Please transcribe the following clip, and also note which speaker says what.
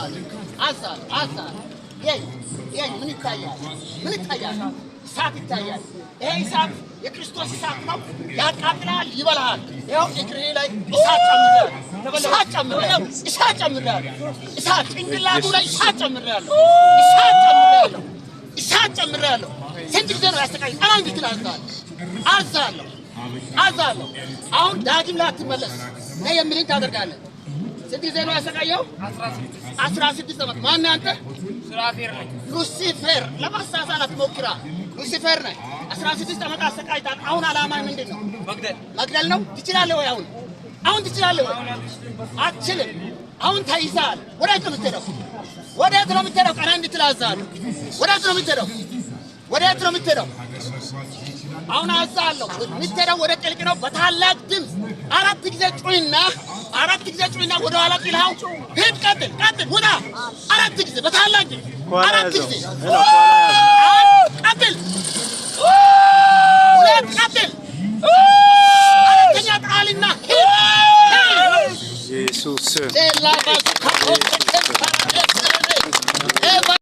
Speaker 1: አዛል ይሄ ምን ይታያል? እሳት ይታያል። ይሄ እሳት የክርስቶስ እሳት ነው። ያቃጥላል፣ ይበላል። ይኸው እግሬ ላይ እሳት ጨምሬያለሁ። እሳት ጭንቅላቱ ላይ እሳት ጨምሬያለሁ። ስንት ጊዜ ነው ያሰቃየኝ? ቀና እንድትል አዛለሁ። አሁን ዳግም ላትመለስ ነይ የምልህን ታደርጋለህ። ስንት ጊዜ ነው ያሰቃየው? 16 ዓመት። ማነህ አንተ? ሉሲፌር። ለማሳሳት ሞክራ። ሉሲፌር ነህ። 16 ዓመት አሰቃይታል። አሁን ዓላማህ ምንድን ነው? መግደል ነው። ትችላለህ ወይ? አሁን ትችላለህ ወይ? አትችልም። አሁን ተይዘሃል። ወዴት ነው የምትሄደው? ቀና እንድትል አዝሃለሁ። ወዴት ነው የምትሄደው? አሁን አዝሃለሁ። የምትሄደው ወደ ጥልቅ ነው። በታላቅ ድምፅ 4 ጊዜ ጩይና ወደ ኋላ ጥልሃው ሂድ። ቀጥል ውጣ። 4 ጊዜ በታላቅ ድምፅ 4 ጊዜ ቀጥል። 2 ቀጥል። 4ኛ ጣልና ሂድ። ኢየሱስ